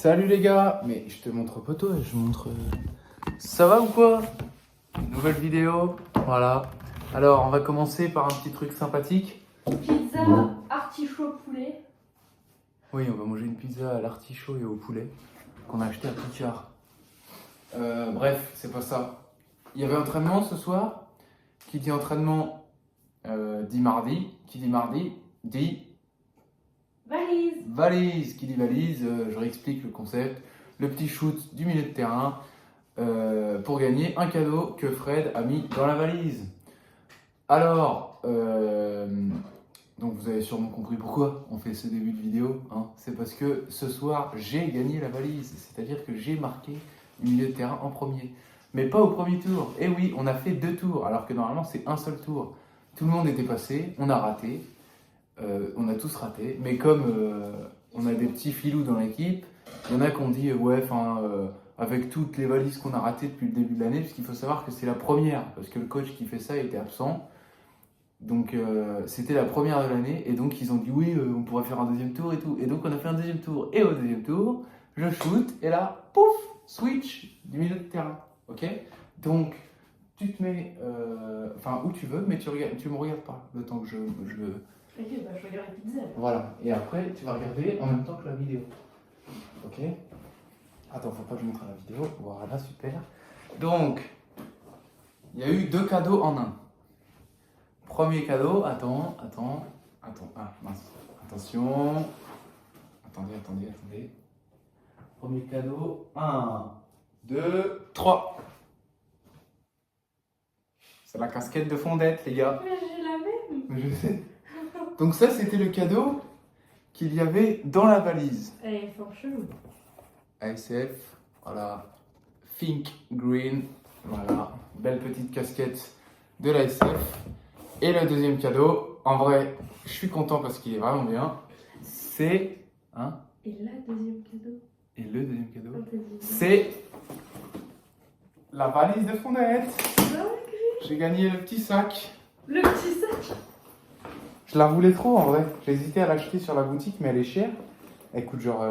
Salut les gars, mais je te montre poteau et je montre... Ça va ou quoi? Nouvelle vidéo, voilà. Alors on va commencer par un petit truc sympathique. Pizza artichaut poulet. Oui, on va manger une pizza à l'artichaut et au poulet qu'on a acheté à Picard. Bref, c'est pas ça. Il y avait entraînement ce soir. Qui dit entraînement dit mardi. Qui dit mardi dit... Valise. Valise, qui dit valise, je réexplique le concept. Le petit shoot du milieu de terrain pour gagner un cadeau que Fred a mis dans la valise. Alors, donc vous avez sûrement compris pourquoi on fait ce début de vidéo. Hein. C'est parce que ce soir, j'ai gagné la valise. C'est-à-dire que j'ai marqué le milieu de terrain en premier. Mais pas au premier tour. Et oui, on a fait 2 tours, alors que normalement c'est un seul tour. Tout le monde était passé, on a raté. On a tous raté, mais comme on a des petits filous dans l'équipe, il y en a qui ont dit ouais, avec toutes les valises qu'on a ratées depuis le début de l'année, parce qu'il faut savoir que c'est la première, parce que le coach qui fait ça était absent, donc c'était la première de l'année, et donc ils ont dit oui, on pourrait faire un deuxième tour et tout, et donc on a fait un deuxième tour, et au deuxième tour, je shoot, et là, pouf, switch du milieu de terrain, ok? Donc, tu te mets, où tu veux, mais tu me regardes pas, le temps que je Ok, bah je regarde la pizza. Voilà, et après tu vas regarder en même temps que la vidéo. Ok? Attends, faut pas que je montre la vidéo. Voilà, super. Donc, il y a eu 2 cadeaux en un. Premier cadeau, attends. Ah, mince. Attention. Attendez. Premier cadeau, 1, 2, 3. C'est la casquette de Fondette, les gars. Mais j'ai la même. Mais je sais. Donc ça, c'était le cadeau qu'il y avait dans la valise. Elle est fort chelou. ASF, voilà, Think Green, voilà, belle petite casquette de l'ASF. Et le deuxième cadeau, en vrai, je suis content parce qu'il est vraiment bien, c'est... Hein? Et là, deuxième cadeau. Et le deuxième cadeau, Oh, t'as dit c'est la valise de Fondette. non. J'ai gagné le petit sac. Le petit sac. Je la voulais trop en vrai. J'ai hésité à l'acheter sur la boutique, mais elle est chère. Elle coûte genre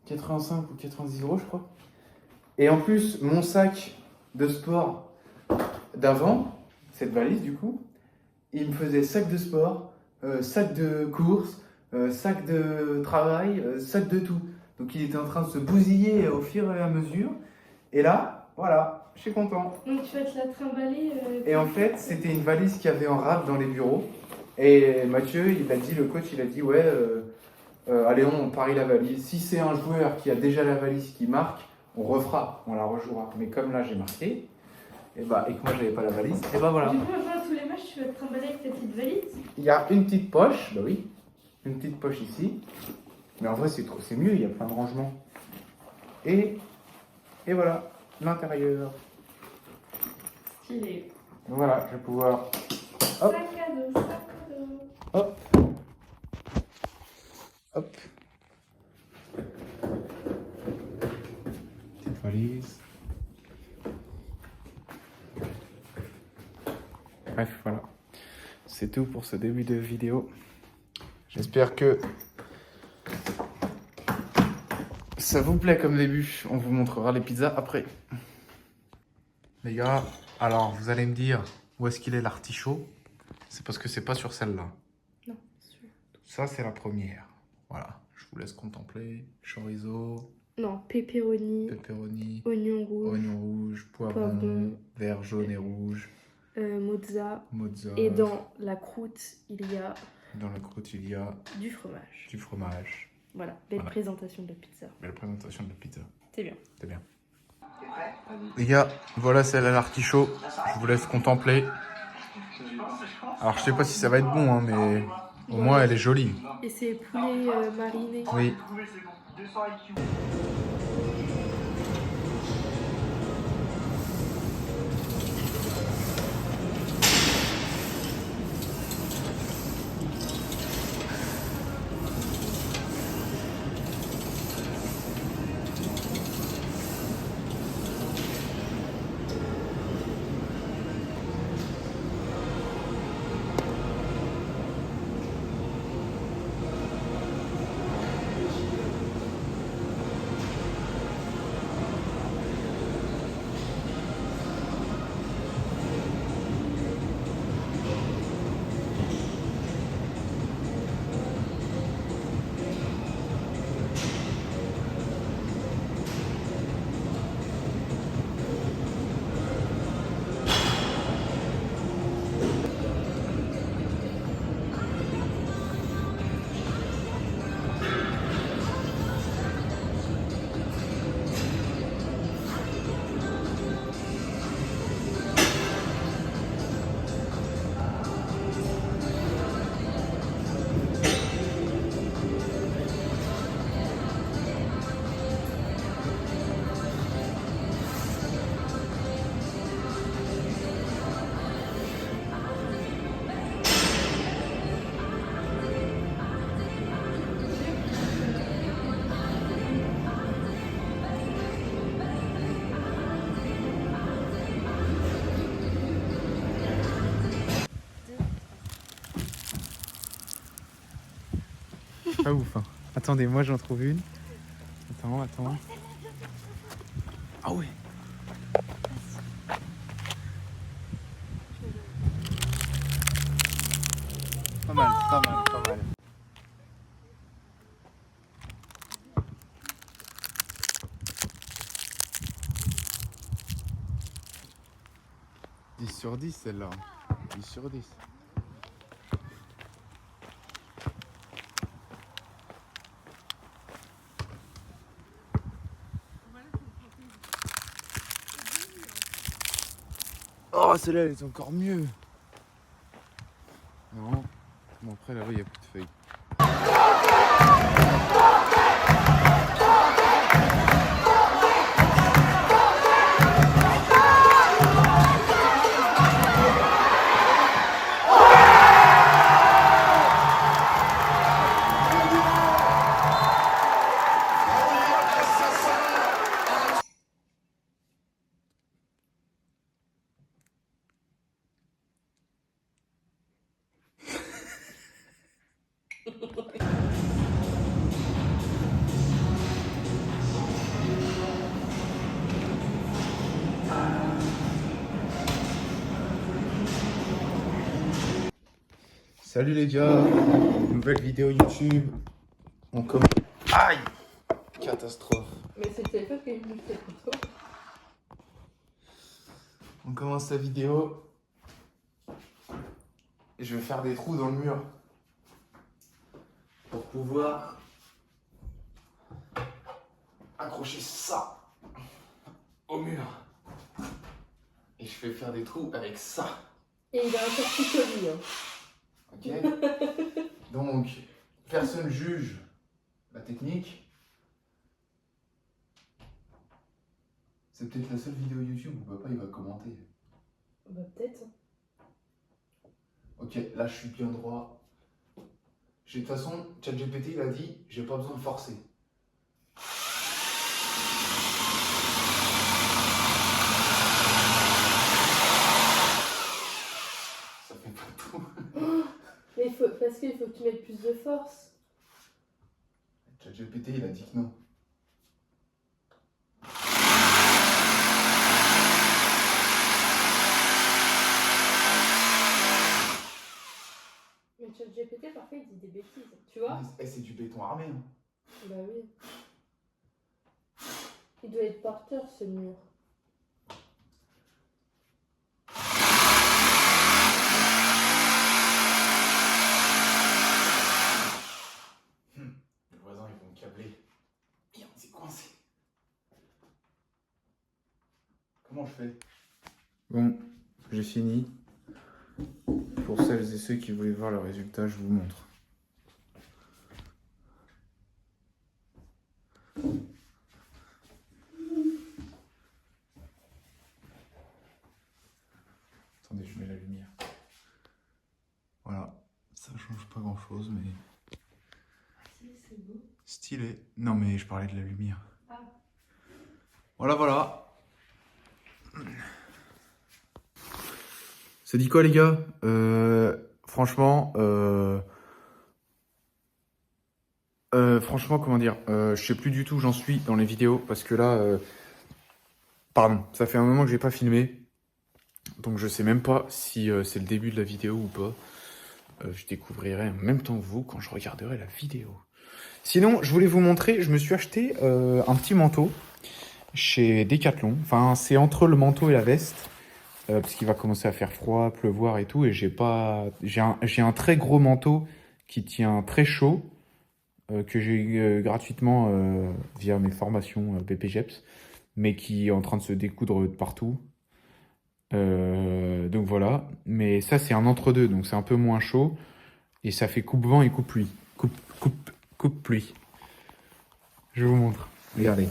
85 ou 90 euros, je crois. Et en plus, mon sac de sport d'avant, cette valise du coup, il me faisait sac de sport, sac de course, sac de travail, sac de tout. Donc il était en train de se bousiller au fur et à mesure. Et là, voilà, je suis content. Donc tu vas te la trimballer. Et en fait, c'était une valise qu'il y avait en rab dans les bureaux. Et Mathieu, le coach, il a dit ouais, allez, on parie la valise. Si c'est un joueur qui a déjà la valise qui marque, on refera, on la rejouera. Mais comme là j'ai marqué, et que moi j'avais pas la valise, et voilà. Du coup, avant tous les matchs, tu vas te trimballer avec ta petite valise. Il y a une petite poche, bah oui, une petite poche ici. Mais en vrai c'est mieux, il y a plein de rangements. Et voilà, l'intérieur. Stylé. Voilà, je vais pouvoir. Hop. Sac à dos, sac à dos. Hop. Hop. Petite valise. Bref, voilà. C'est tout pour ce début de vidéo. J'espère que ça vous plaît comme début. On vous montrera les pizzas après. Les gars, alors vous allez me dire où est-ce qu'il est l'artichaut. C'est parce que c'est pas sur celle-là. Non, c'est sûr. Ça, c'est la première. Voilà, je vous laisse contempler. Chorizo, Non, pepperoni, pepperoni, oignon rouge, poivron, poivron, vert, jaune et rouge, mozza. mozza. Et dans la croûte, il y a Dans la croûte, il y a du fromage. du fromage. Voilà, belle Voilà. présentation de la pizza. Belle présentation de la pizza. C'est bien. C'est bien. Les gars, voilà celle à l'artichaut. Je vous laisse contempler. Alors, je sais pas si ça va être bon, hein, mais au moins elle est jolie. Et c'est poulet mariné. Oui. Pas ouf. Hein. Attendez, moi j'en trouve une. Attends. Ah ouais. Pas mal. 10 sur 10 celle-là. 10 sur 10. Oh, celle-là, elle est encore mieux. Non. Bon, après, là-bas, il n'y a plus de feuilles. Salut les gars, nouvelle vidéo YouTube. On commence. Aïe! Catastrophe. Mais c'était pas qu'il me fait plutôt. On commence la vidéo. Et je vais faire des trous dans le mur. Pour pouvoir accrocher ça au mur. Et je vais faire des trous avec ça. Et il a un torticolis. Hein. Ok. Donc, personne juge la technique. C'est peut-être la seule vidéo YouTube où papa il va commenter. Bah peut-être. Ok, là je suis bien droit. De toute façon, ChatGPT il a dit, j'ai pas besoin de forcer. Ça fait pas tout. Mais parce qu'il faut que tu mettes plus de force. ChatGPT il a dit que non. Mais ChatGPT parfois il dit des bêtises, tu vois? C'est du béton armé. Hein. Bah oui. Il doit être porteur ce mur. Les voisins ils vont me câbler. Merde, c'est coincé. Comment je fais? Bon, j'ai fini. Pour celles et ceux qui voulaient voir le résultat, je vous montre. Attendez, je mets la lumière. Voilà, ça change pas grand chose, mais... C'est beau. Stylé. Non, mais je parlais de la lumière. Ah. Voilà. Ça dit quoi les gars? Franchement, comment dire, je sais plus du tout où j'en suis dans les vidéos parce que là, pardon, ça fait un moment que j'ai pas filmé, donc je sais même pas si c'est le début de la vidéo ou pas. Je découvrirai en même temps que vous quand je regarderai la vidéo. Sinon, je voulais vous montrer, je me suis acheté un petit manteau chez Decathlon. Enfin, c'est entre le manteau et la veste. Parce qu'il va commencer à faire froid, pleuvoir et tout, et j'ai un très gros manteau qui tient très chaud, que j'ai eu gratuitement via mes formations BPGEPS, mais qui est en train de se découdre de partout. Donc voilà, mais ça c'est un entre-deux, donc c'est un peu moins chaud, et ça fait coupe-vent et coupe-pluie. Coupe-pluie. Je vous montre, regardez.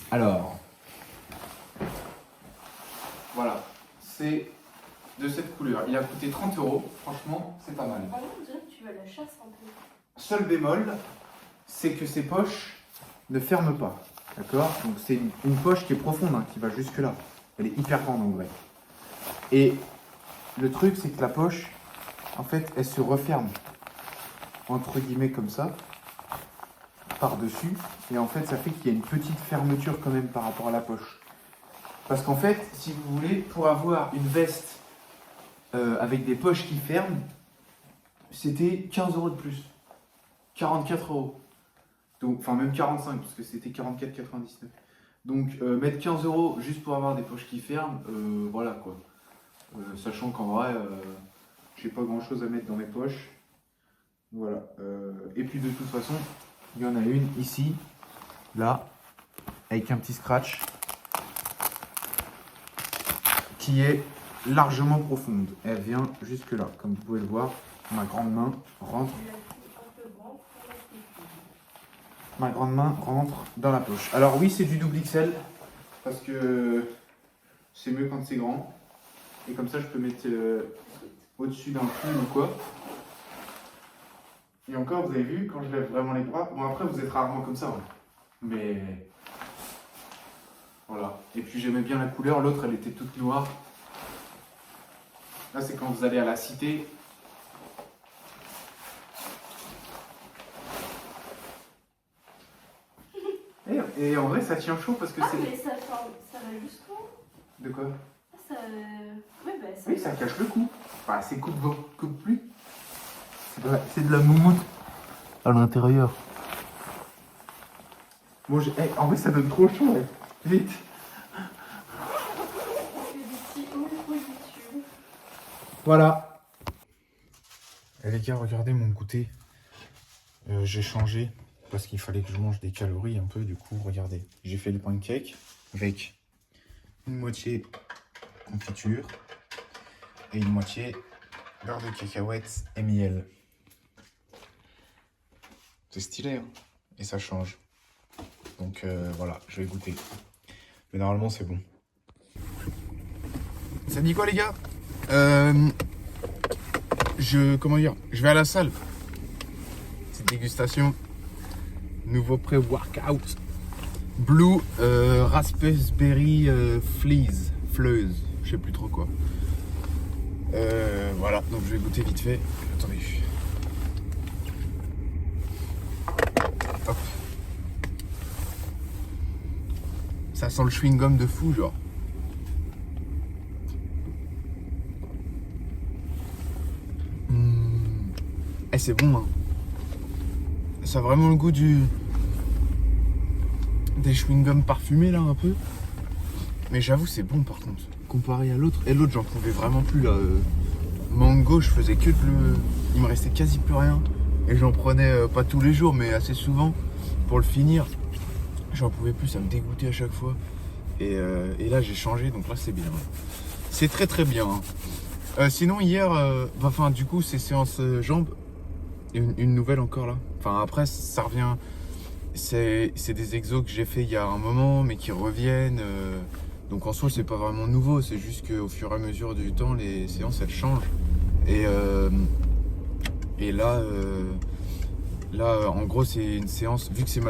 Alors... Voilà, c'est de cette couleur. Il a coûté 30 €. Franchement, c'est pas mal. Par contre, on dirait que tu vas à la chasse un peu. Seul bémol, c'est que ces poches ne ferment pas. D'accord? Donc c'est une poche qui est profonde, hein, qui va jusque là. Elle est hyper grande en vrai. Et le truc, c'est que la poche, en fait, elle se referme. entre guillemets comme ça, par-dessus. Et en fait, ça fait qu'il y a une petite fermeture quand même par rapport à la poche. Parce qu'en fait, si vous voulez, pour avoir une veste avec des poches qui ferment, c'était 15 € de plus. 44 €. Donc, enfin, même 45, parce que c'était 44,99. Donc, mettre 15 € juste pour avoir des poches qui ferment, voilà quoi. Sachant qu'en vrai, j'ai pas grand chose à mettre dans mes poches. Voilà. Et puis, de toute façon, il y en a une ici, là, avec un petit scratch qui est largement profonde. Elle vient jusque là, comme vous pouvez le voir. Ma grande main rentre. Ma grande main rentre dans la poche. Alors oui, c'est du double XL parce que c'est mieux quand c'est grand. Et comme ça, je peux mettre au-dessus d'un pull ou quoi. Et encore, vous avez vu, quand je lève vraiment les bras. Bon, après, vous êtes rarement comme ça. Hein. Mais voilà. Et puis j'aimais bien la couleur. L'autre, elle était toute noire. Là, c'est quand vous allez à la cité. Et en vrai, ça tient chaud parce que Ah, c'est. mais ça va jusqu'où? De quoi? Ça... Ouais, bah, ça... Oui, ça cache le cou. Enfin, c'est coupe plus. C'est de la moumoute à l'intérieur. Bon, en vrai, ça donne trop chaud. Ouais. Vite. Voilà. Et les gars, regardez mon goûter. J'ai changé parce qu'il fallait que je mange des calories un peu. Du coup, regardez. J'ai fait le pancake avec une moitié confiture et une moitié beurre de cacahuètes et miel. C'est stylé, hein, et ça change. Donc voilà, je vais goûter. Mais normalement, c'est bon. Ça dit quoi, les gars? Comment dire? Je vais à la salle. Petite dégustation. Nouveau pré-workout. Blue Raspberry Fleuse. Je sais plus trop quoi. Voilà, donc je vais goûter vite fait. Attendez. Hop. Ça sent le chewing-gum de fou, genre. Eh, c'est bon, hein. Ça a vraiment le goût des chewing-gums parfumés, là, un peu. Mais j'avoue, c'est bon, par contre. Comparé à l'autre. Et l'autre, j'en pouvais vraiment plus, là. Mango, je faisais que il me restait quasi plus rien. Et j'en prenais pas tous les jours, mais assez souvent. Pour le finir, j'en pouvais plus, ça me dégoûtait à chaque fois. Et là, j'ai changé, donc là, c'est bien. C'est très, très bien. Hein. Sinon, hier, enfin, du coup, c'est séance jambes. Une nouvelle encore là. Enfin après ça revient. C'est des exos que j'ai fait il y a un moment mais qui reviennent. Donc en soi c'est pas vraiment nouveau. C'est juste qu'au fur et à mesure du temps les séances elles changent. Et là en gros c'est une séance. Vu que c'est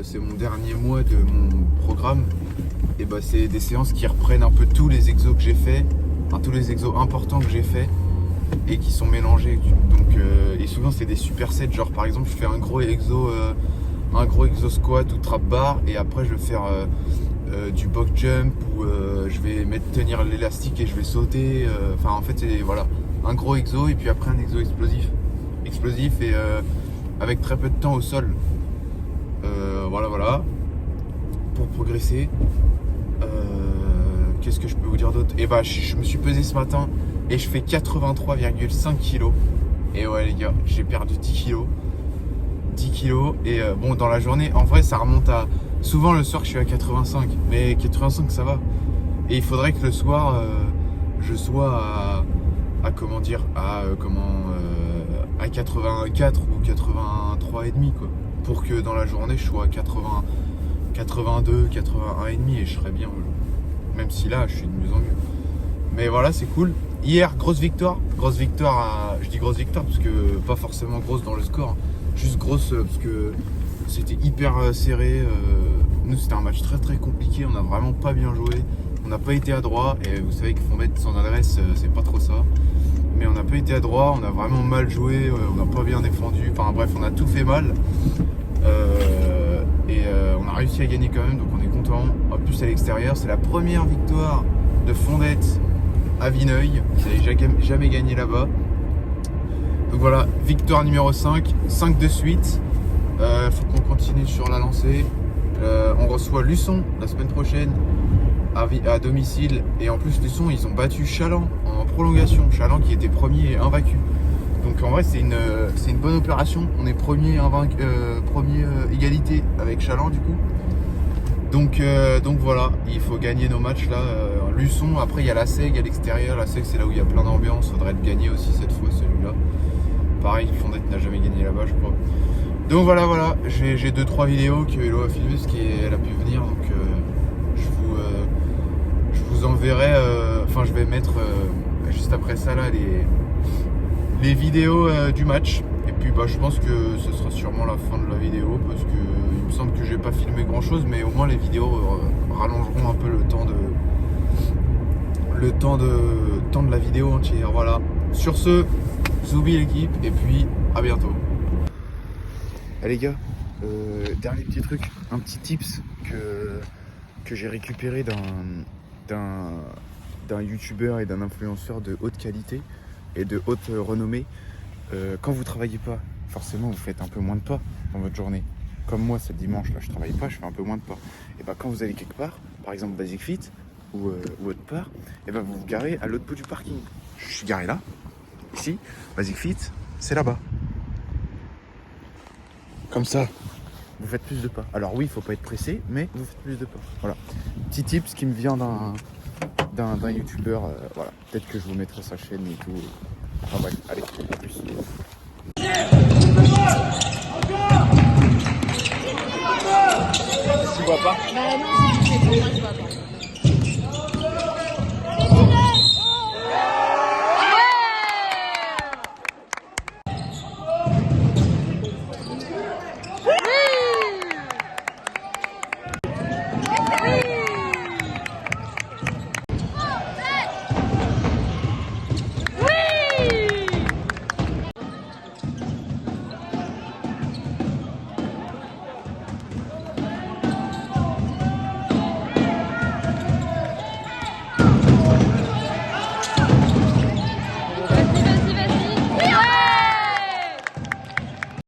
c'est mon dernier mois de mon programme. Et bah c'est des séances qui reprennent un peu tous les exos que j'ai fait. Enfin tous les exos importants que j'ai fait. Et qui sont mélangés, donc et souvent c'est des supersets, genre par exemple je fais un gros exo squat ou trap bar et après je vais faire du box jump ou je vais tenir l'élastique et je vais sauter, enfin en fait c'est voilà un gros exo et puis après un exo explosif et avec très peu de temps au sol, voilà pour progresser. Qu'est-ce que je peux vous dire d'autre? Et bah je me suis pesé ce matin et je fais 83,5 kg. Et ouais les gars, j'ai perdu 10 kg. 10 kg. Et bon dans la journée, en vrai ça remonte à... Souvent le soir je suis à 85. Mais 85 ça va. Et il faudrait que le soir je sois à comment dire, à 84 ou 83,5 quoi. Pour que dans la journée je sois à 80, 82, 81,5 et je serais bien. Même si là je suis de mieux en mieux. Mais voilà, c'est cool. Hier, grosse victoire. Je dis grosse victoire parce que pas forcément grosse dans le score. Hein. Juste grosse parce que c'était hyper serré. Nous, c'était un match très très compliqué. On n'a vraiment pas bien joué. On n'a pas été adroit. Et vous savez que Fombette sans adresse, c'est pas trop ça. mais on n'a pas été adroit, on a vraiment mal joué, on n'a pas bien défendu, enfin bref, on a tout fait mal. On a réussi à gagner quand même, donc on est content. En plus à l'extérieur, c'est la première victoire de Fondette à Vineuil. Ils n'avaient jamais gagné là-bas. Donc voilà, victoire numéro 5, 5 de suite. Faut qu'on continue sur la lancée. On reçoit Luçon la semaine prochaine à domicile. Et en plus Luçon, ils ont battu Chaland en prolongation. Chaland qui était premier et invaincu. Donc en vrai c'est une bonne opération. On est premier égalité avec Chaland du coup. Donc voilà, il faut gagner nos matchs là. Luçon, après il y a la SEG à l'extérieur. La SEG c'est là où il y a plein d'ambiance. Faudrait être gagné aussi cette fois celui-là. Pareil, Fondette n'a jamais gagné là-bas je crois. Donc voilà, j'ai 2-3 vidéos que Hello a filmé parce qu'elle a pu venir. Donc je vous enverrai, enfin je vais mettre juste après ça là les vidéos du match. Et puis bah je pense que ce sera sûrement la fin de la vidéo parce que il me semble que j'ai pas filmé grand chose, mais au moins les vidéos rallongeront un peu le temps de la vidéo entière. Voilà. Sur ce, Zoubi l'équipe et puis à bientôt. Les gars, dernier petit truc, un petit tips que j'ai récupéré d'un youtubeur et d'un influenceur de haute qualité et de haute renommée. Quand vous travaillez pas, forcément vous faites un peu moins de pas dans votre journée. Comme moi, ce dimanche là, je travaille pas, je fais un peu moins de pas. Et bah quand vous allez quelque part, par exemple Basic Fit ou autre part, et bah vous vous garez à l'autre bout du parking. Je suis garé là, ici, Basic Fit, c'est là-bas. Comme ça, vous faites plus de pas. Alors oui, il faut pas être pressé, mais vous faites plus de pas. Voilà. Petit tips qui me vient d'un youtubeur. Voilà. Peut-être que je vous mettrai sa chaîne et tout. Enfin bref, allez, à plus. Tu vois pas? Bah non, c'est bon, je vois pas.